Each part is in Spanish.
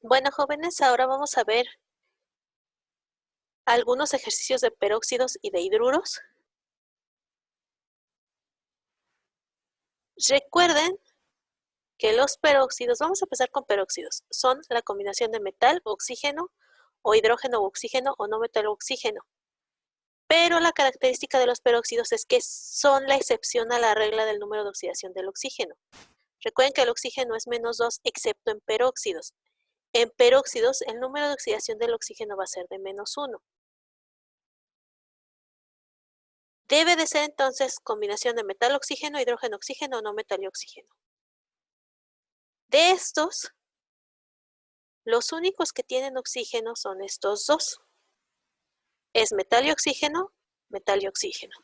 Bueno, jóvenes, ahora vamos a ver algunos ejercicios de peróxidos y de hidruros. Recuerden que los peróxidos, vamos a empezar con peróxidos, son la combinación de metal, oxígeno, o hidrógeno o oxígeno, o no metal o oxígeno. Pero la característica de los peróxidos es que son la excepción a la regla del número de oxidación del oxígeno. Recuerden que el oxígeno es -2, excepto en peróxidos. En peróxidos, el número de oxidación del oxígeno va a ser de -1. Debe de ser entonces combinación de metal-oxígeno, hidrógeno-oxígeno o no metal y oxígeno. De estos, los únicos que tienen oxígeno son estos dos. Es metal y oxígeno, metal y oxígeno.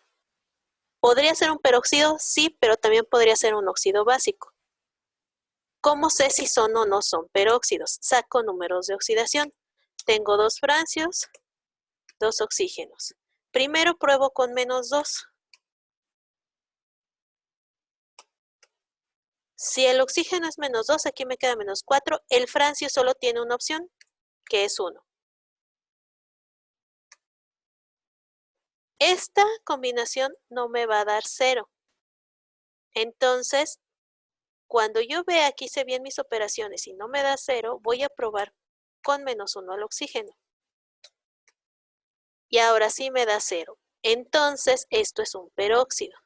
¿Podría ser un peróxido? Sí, pero también podría ser un óxido básico. ¿Cómo sé si son o no son peróxidos? Saco números de oxidación. Tengo 2 francios, 2 oxígenos. Primero pruebo con -2. Si el oxígeno es -2, aquí me queda -4. El francio solo tiene una opción, que es 1. Esta combinación no me va a dar 0. Entonces, cuando yo vea aquí hice bien mis operaciones y no me da 0, voy a probar con -1 al oxígeno. Y ahora sí me da 0. Entonces, esto es un peróxido.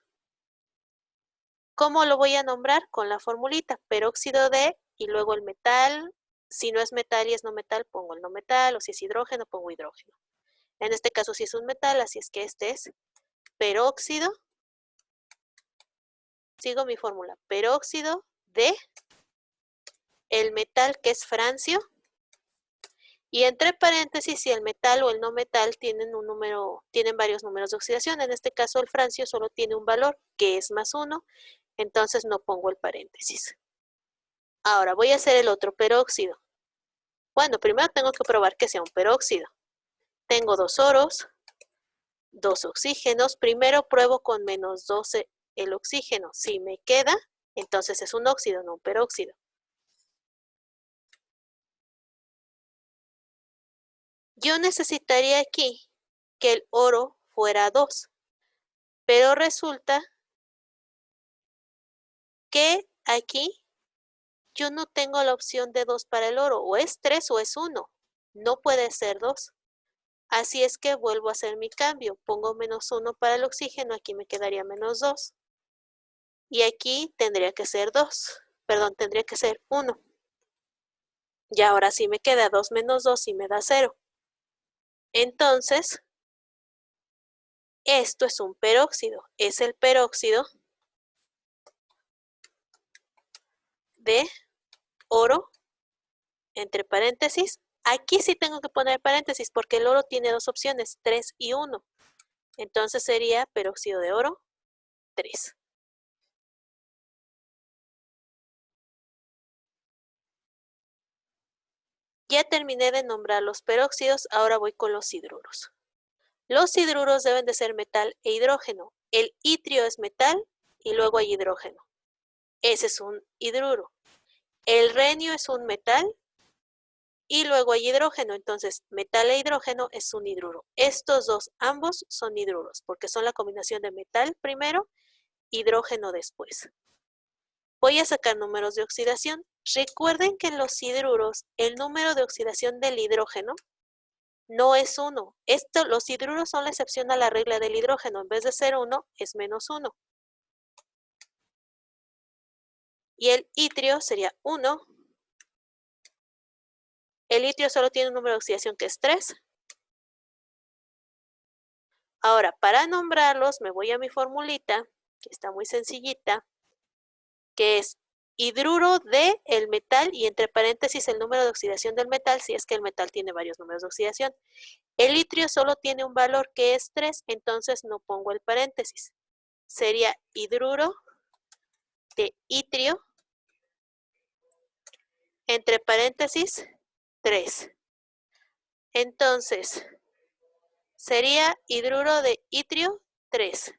¿Cómo lo voy a nombrar? Con la formulita, peróxido de, y luego el metal. Si no es metal y es no metal, pongo el no metal, o si es hidrógeno, pongo hidrógeno. En este caso sí es un metal, así es que este es peróxido. Sigo mi fórmula, peróxido de el metal, que es francio, y entre paréntesis si el metal o el no metal tienen varios números de oxidación. En este caso el francio solo tiene un valor, que es +1, entonces no pongo el paréntesis. Ahora voy a hacer el otro peróxido. Bueno, primero tengo que probar que sea un peróxido. Tengo 2 oros, 2 oxígenos. Primero pruebo con -12 el oxígeno. Si me queda, entonces es un óxido, no un peróxido. Yo necesitaría aquí que el oro fuera 2, pero resulta que aquí yo no tengo la opción de 2 para el oro, o es 3 o es 1, no puede ser 2. Así es que vuelvo a hacer mi cambio, pongo -1 para el oxígeno, aquí me quedaría -2. Y aquí tendría que ser 2, perdón, tendría que ser 1. Y ahora sí me queda 2 menos 2 y me da 0. Entonces, esto es un peróxido, es el peróxido de oro, entre paréntesis. Aquí sí tengo que poner paréntesis porque el oro tiene 2 opciones, 3 y 1. Entonces sería peróxido de oro 3. Ya terminé de nombrar los peróxidos, ahora voy con los hidruros. Los hidruros deben de ser metal e hidrógeno. El itrio es metal y luego hay hidrógeno. Ese es un hidruro. El renio es un metal y luego hay hidrógeno. Entonces, metal e hidrógeno es un hidruro. Estos dos, ambos son hidruros porque son la combinación de metal primero, hidrógeno después. Voy a sacar números de oxidación. Recuerden que en los hidruros, el número de oxidación del hidrógeno no es 1. Los hidruros son la excepción a la regla del hidrógeno. En vez de ser 1, es -1. Y el itrio sería 1. El itrio solo tiene un número de oxidación que es 3. Ahora, para nombrarlos, me voy a mi formulita, que está muy sencillita, que es hidruro de el metal y entre paréntesis el número de oxidación del metal, si es que el metal tiene varios números de oxidación. El itrio solo tiene un valor que es 3, entonces no pongo el paréntesis. Sería hidruro de itrio, entre paréntesis, 3. Entonces, sería hidruro de itrio 3.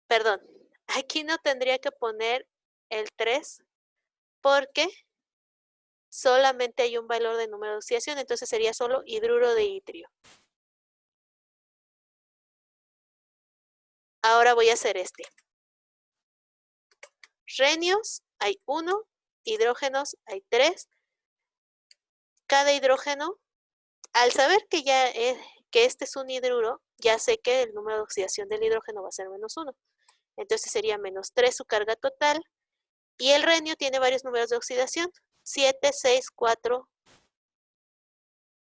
Perdón, aquí no tendría que poner el 3 porque solamente hay un valor de número de oxidación, entonces sería solo hidruro de itrio. Ahora voy a hacer este. Renios hay 1, hidrógenos hay 3. Cada hidrógeno, al saber que que este es un hidruro, ya sé que el número de oxidación del hidrógeno va a ser -1. Entonces sería -3 su carga total. Y el renio tiene varios números de oxidación. 7, 6, 4,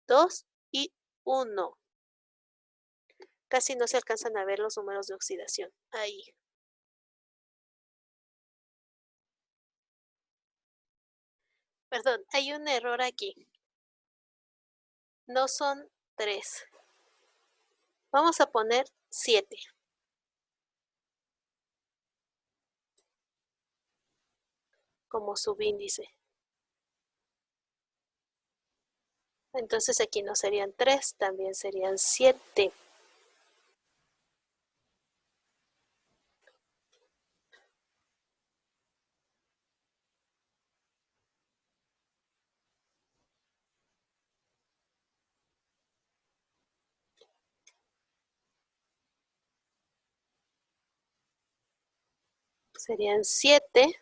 2 y 1. Casi no se alcanzan a ver los números de oxidación. Ahí. Perdón, hay un error aquí. No son 3. Vamos a poner 7. Como subíndice. Entonces aquí no serían 3, también serían 7. Serían 7.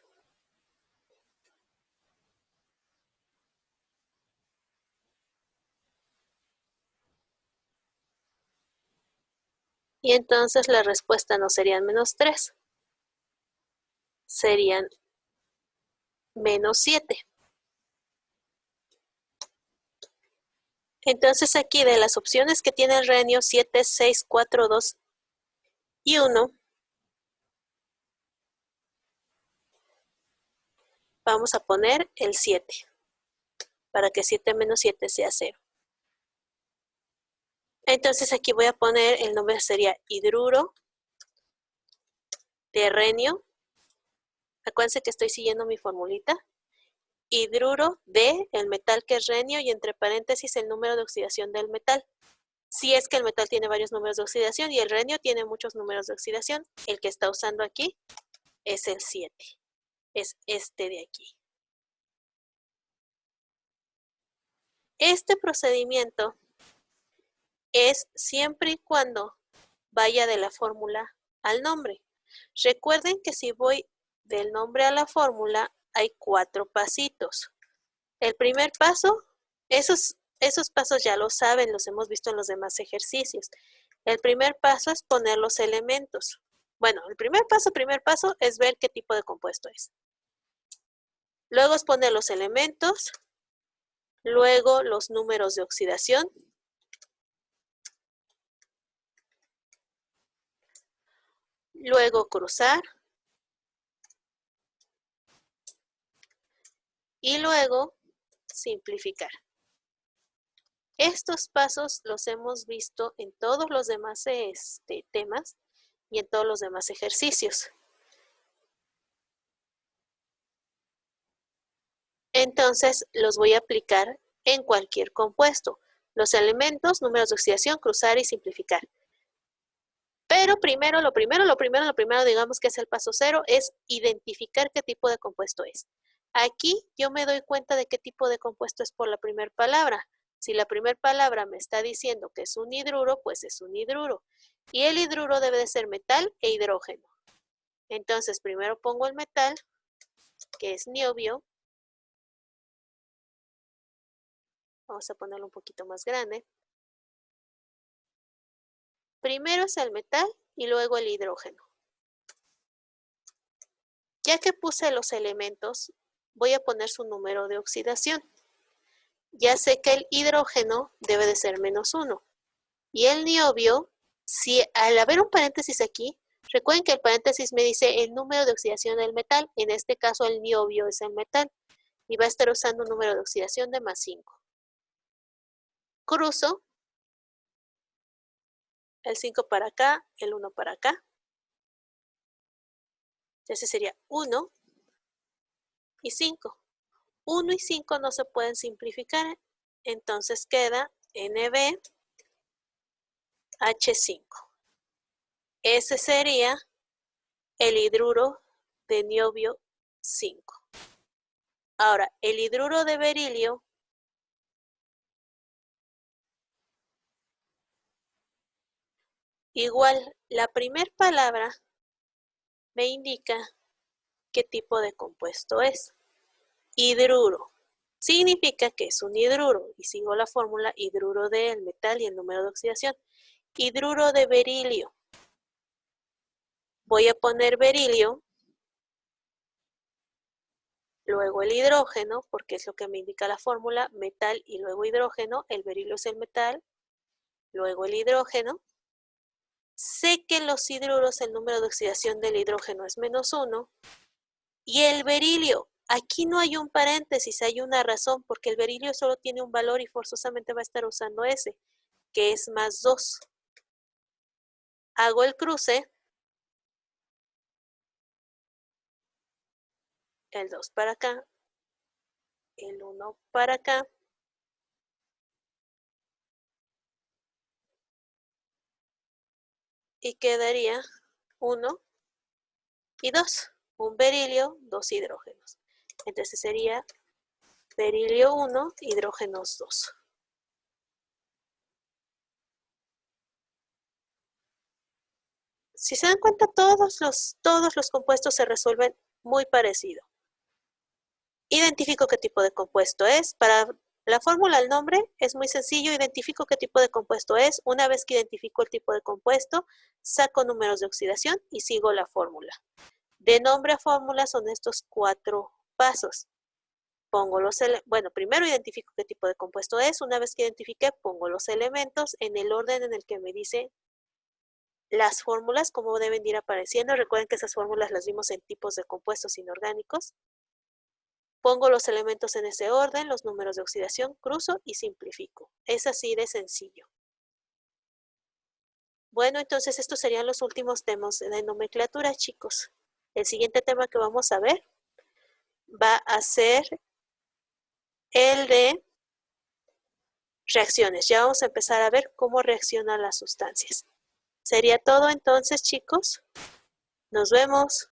Y entonces la respuesta no serían -3. Serían -7. Entonces aquí de las opciones que tiene el renio 7, 6, 4, 2 y 1, vamos a poner el 7, para que 7 menos 7 sea 0. Entonces aquí voy a poner, el nombre sería hidruro de renio. Acuérdense que estoy siguiendo mi formulita. Hidruro de el metal que es renio y entre paréntesis el número de oxidación del metal. Si es que el metal tiene varios números de oxidación y el renio tiene muchos números de oxidación, el que está usando aquí es el 7. Es este de aquí. Este procedimiento es siempre y cuando vaya de la fórmula al nombre. Recuerden que si voy del nombre a la fórmula, hay 4 pasitos. El primer paso, esos pasos ya los saben, los hemos visto en los demás ejercicios. El primer paso es poner los elementos. Bueno, el primer paso es ver qué tipo de compuesto es. Luego es poner los elementos, luego los números de oxidación, luego cruzar y luego simplificar. Estos pasos los hemos visto en todos los demás temas y en todos los demás ejercicios. Entonces los voy a aplicar en cualquier compuesto. Los elementos, números de oxidación, cruzar y simplificar. Pero lo primero, digamos que es el paso 0, es identificar qué tipo de compuesto es. Aquí yo me doy cuenta de qué tipo de compuesto es por la primera palabra. Si la primera palabra me está diciendo que es un hidruro, pues es un hidruro. Y el hidruro debe de ser metal e hidrógeno. Entonces primero pongo el metal, que es niobio. Vamos a ponerlo un poquito más grande. Primero es el metal y luego el hidrógeno. Ya que puse los elementos, voy a poner su número de oxidación. Ya sé que el hidrógeno debe de ser -1. Y el niobio, si al haber un paréntesis aquí, recuerden que el paréntesis me dice el número de oxidación del metal. En este caso el niobio es el metal. Y va a estar usando un número de oxidación de +5. Cruzo. El 5 para acá, el 1 para acá. Entonces sería 1 y 5. 1 y 5 no se pueden simplificar, entonces queda NbH5. Ese sería el hidruro de niobio 5. Ahora, el hidruro de berilio igual, la primera palabra me indica qué tipo de compuesto es. Hidruro. Significa que es un hidruro. Y sigo la fórmula hidruro del metal y el número de oxidación. Hidruro de berilio. Voy a poner berilio, luego el hidrógeno, porque es lo que me indica la fórmula, metal y luego hidrógeno. El berilio es el metal, luego el hidrógeno. Sé que en los hidruros el número de oxidación del hidrógeno es -1. Y el berilio, aquí no hay un paréntesis, hay una razón, porque el berilio solo tiene un valor y forzosamente va a estar usando ese, que es +2. Hago el cruce, el 2 para acá, el 1 para acá, y quedaría 1 y 2. Un berilio, 2 hidrógenos. Entonces sería berilio 1, hidrógenos 2. Si se dan cuenta, todos los compuestos se resuelven muy parecido. Identifico qué tipo de compuesto es. Para la fórmula, el nombre es muy sencillo. Identifico qué tipo de compuesto es. Una vez que identifico el tipo de compuesto, saco números de oxidación y sigo la fórmula. De nombre a fórmula son estos 4 pasos. Bueno, primero identifico qué tipo de compuesto es. Una vez que identifiqué, pongo los elementos en el orden en el que me dice las fórmulas, cómo deben ir apareciendo. Recuerden que esas fórmulas las vimos en tipos de compuestos inorgánicos. Pongo los elementos en ese orden, los números de oxidación, cruzo y simplifico. Es así de sencillo. Bueno, entonces estos serían los últimos temas de nomenclatura, chicos. El siguiente tema que vamos a ver va a ser el de reacciones. Ya vamos a empezar a ver cómo reaccionan las sustancias. Sería todo entonces, chicos. Nos vemos.